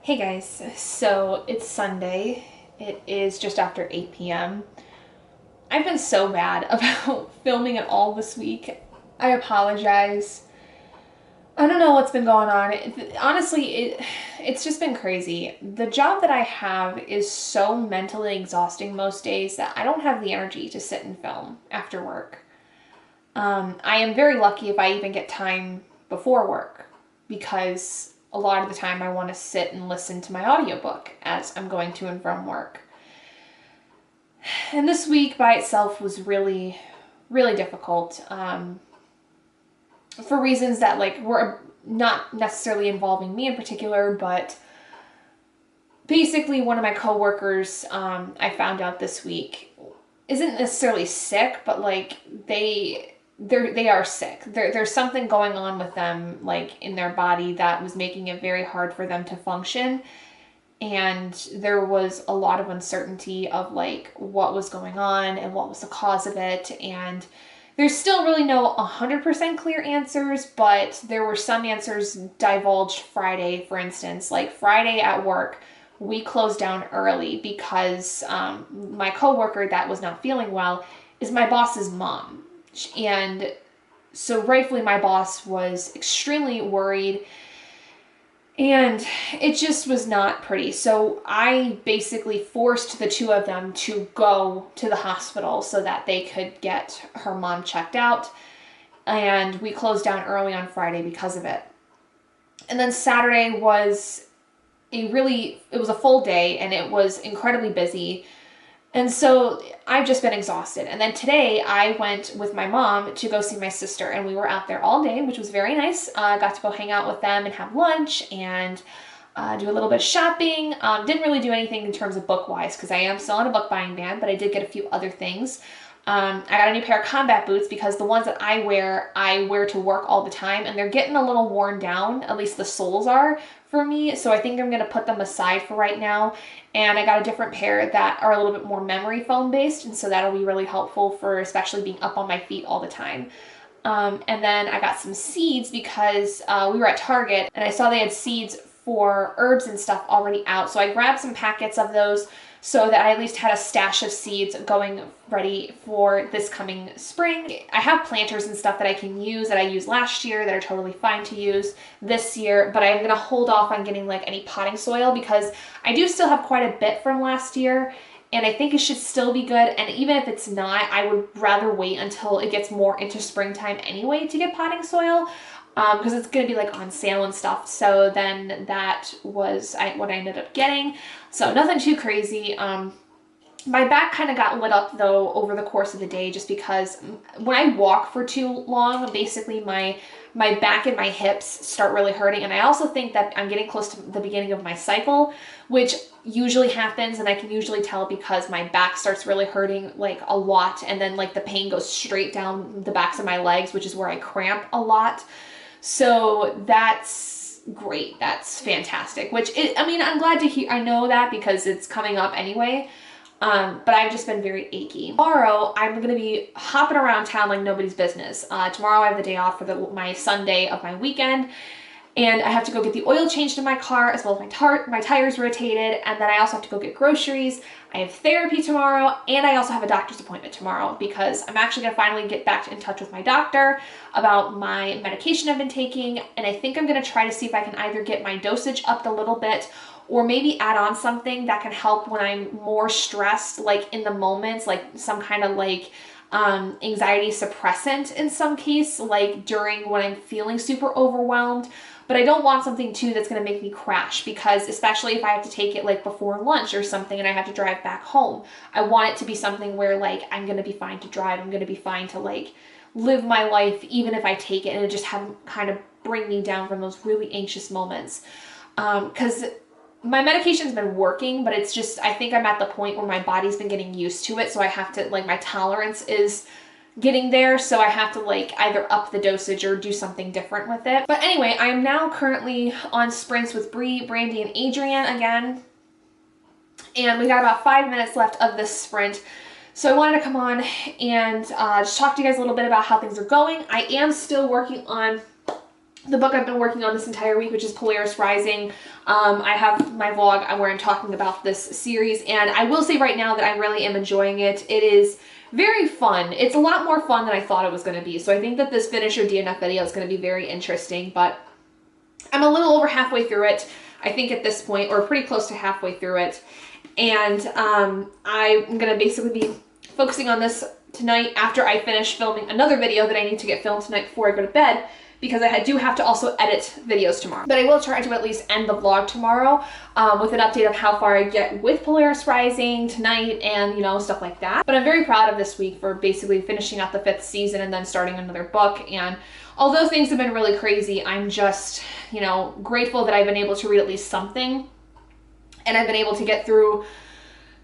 Hey guys, so it's Sunday. It is just after 8 p.m. I've been so bad about filming at all this week. I apologize. I don't know what's been going on. Honestly, it's just been crazy. The job that I have is so mentally exhausting most days that I don't have the energy to sit and film after work. I am very lucky if I even get time before work because a lot of the time I want to sit and listen to my audiobook as I'm going to and from work. And this week by itself was really, really difficult for reasons that were not necessarily involving me in particular, but basically one of my coworkers I found out this week isn't necessarily sick, but they are sick. There's something going on with them, in their body, that was making it very hard for them to function. And there was a lot of uncertainty of what was going on and what was the cause of it. And there's still really no 100% clear answers, but there were some answers divulged Friday, for instance. Friday at work, we closed down early because my coworker that was not feeling well is my boss's mom. And so rightfully my boss was extremely worried and it just was not pretty. So I basically forced the two of them to go to the hospital so that they could get her mom checked out. And we closed down early on Friday because of it. And then Saturday was it was a full day and it was incredibly busy. And so I've just been exhausted. And then today I went with my mom to go see my sister and we were out there all day, which was very nice. I got to go hang out with them and have lunch and do a little bit of shopping. Didn't really do anything in terms of book-wise because I am still on a book buying ban, but I did get a few other things. I got a new pair of combat boots because the ones that I wear to work all the time and they're getting a little worn down, at least the soles are for me. So I think I'm going to put them aside for right now. And I got a different pair that are a little bit more memory foam based. And so that'll be really helpful for especially being up on my feet all the time. And then I got some seeds because we were at Target and I saw they had seeds for herbs and stuff already out. So I grabbed some packets of those so that I at least had a stash of seeds going ready for this coming spring. I have planters and stuff that I can use that I used last year that are totally fine to use this year, but I'm gonna hold off on getting any potting soil because I do still have quite a bit from last year and I think it should still be good. And even if it's not, I would rather wait until it gets more into springtime anyway to get potting soil. Because it's going to be on sale and stuff. So then that was what I ended up getting. So nothing too crazy. My back kind of got lit up though over the course of the day just because when I walk for too long, basically my back and my hips start really hurting. And I also think that I'm getting close to the beginning of my cycle, which usually happens. And I can usually tell because my back starts really hurting a lot. And then the pain goes straight down the backs of my legs, which is where I cramp a lot. So that's great. That's fantastic. I'm glad to hear. I know that because it's coming up anyway. But I've just been very achy. Tomorrow, I'm going to be hopping around town like nobody's business. Tomorrow, I have the day off for my Sunday of my weekend. And I have to go get the oil changed in my car as well as my tires rotated. And then I also have to go get groceries. I have therapy tomorrow. And I also have a doctor's appointment tomorrow because I'm actually going to finally get back in touch with my doctor about my medication I've been taking. And I think I'm going to try to see if I can either get my dosage up a little bit or maybe add on something that can help when I'm more stressed, in the moments, some kind of anxiety suppressant in some case, during when I'm feeling super overwhelmed. But I don't want something too that's going to make me crash because especially if I have to take it before lunch or something and I have to drive back home, I want it to be something where I'm going to be fine to drive. I'm going to be fine to live my life even if I take it and it just kind of bring me down from those really anxious moments. Because my medication's been working, but it's just, I think I'm at the point where my body's been getting used to it. So I have to, my tolerance is getting there. So I have to either up the dosage or do something different with it. But anyway, I am now currently on sprints with Bree, Brandy, and Adrian again. And we got about 5 minutes left of this sprint. So I wanted to come on and just talk to you guys a little bit about how things are going. I am still working on the book I've been working on this entire week, which is Polaris Rising. I have my vlog where I'm talking about this series, and I will say right now that I really am enjoying it. It is very fun. It's a lot more fun than I thought it was going to be. So I think that this finish your DNF video is going to be very interesting, but I'm a little over halfway through it, I think at this point, or pretty close to halfway through it. And I'm going to basically be focusing on this tonight after I finish filming another video that I need to get filmed tonight before I go to bed, because I do have to also edit videos tomorrow. But I will try to at least end the vlog tomorrow with an update of how far I get with Polaris Rising tonight and, you know, stuff like that. But I'm very proud of this week for basically finishing out the 5th season and then starting another book. And although things have been really crazy, I'm just, you know, grateful that I've been able to read at least something. And I've been able to get through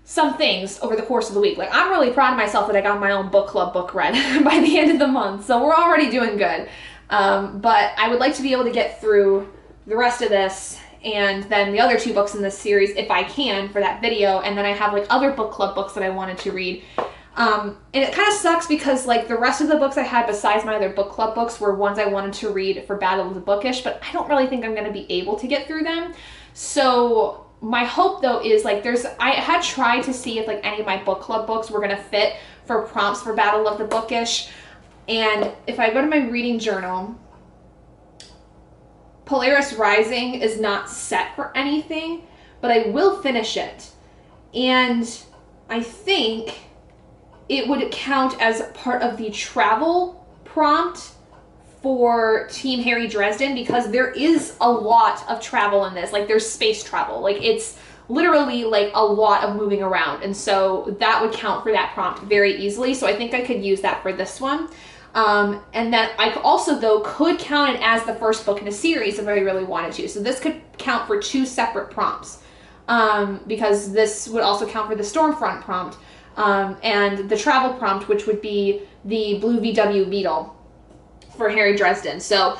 some things over the course of the week. Like, I'm really proud of myself that I got my own book club book read by the end of the month. So we're already doing good. But I would like to be able to get through the rest of this and then the other 2 books in this series if I can for that video. And then I have like other book club books that I wanted to read. And it kind of sucks because like the rest of the books I had besides my other book club books were ones I wanted to read for Battle of the Bookish, but I don't really think I'm going to be able to get through them. So my hope though is like I had tried to see if like any of my book club books were going to fit for prompts for Battle of the Bookish. And if I go to my reading journal, Polaris Rising is not set for anything, but I will finish it. And I think it would count as part of the travel prompt for Team Harry Dresden, because there is a lot of travel in this. Like, there's space travel. Like, it's literally like a lot of moving around. And so that would count for that prompt very easily. So I think I could use that for this one. And then I also, though, could count it as the first book in a series if I really wanted to. So this could count for 2 separate prompts, because this would also count for the Stormfront prompt, and the travel prompt, which would be the Blue VW Beetle for Harry Dresden. So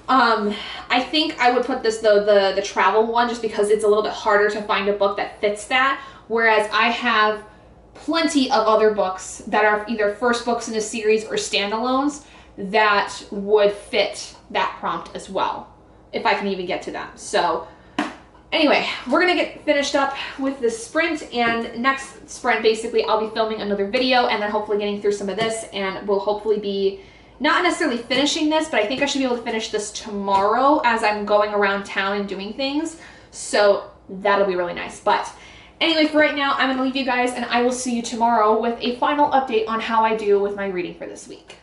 I think I would put this, though, the travel one, just because it's a little bit harder to find a book that fits that, whereas I have plenty of other books that are either first books in a series or standalones that would fit that prompt as well, if I can even get to them. So anyway, we're gonna get finished up with this sprint, and next sprint basically I'll be filming another video and then hopefully getting through some of this, and we'll hopefully be not necessarily finishing this, but I think I should be able to finish this tomorrow as I'm going around town and doing things. So that'll be really nice. But anyway, for right now, I'm going to leave you guys, and I will see you tomorrow with a final update on how I do with my reading for this week.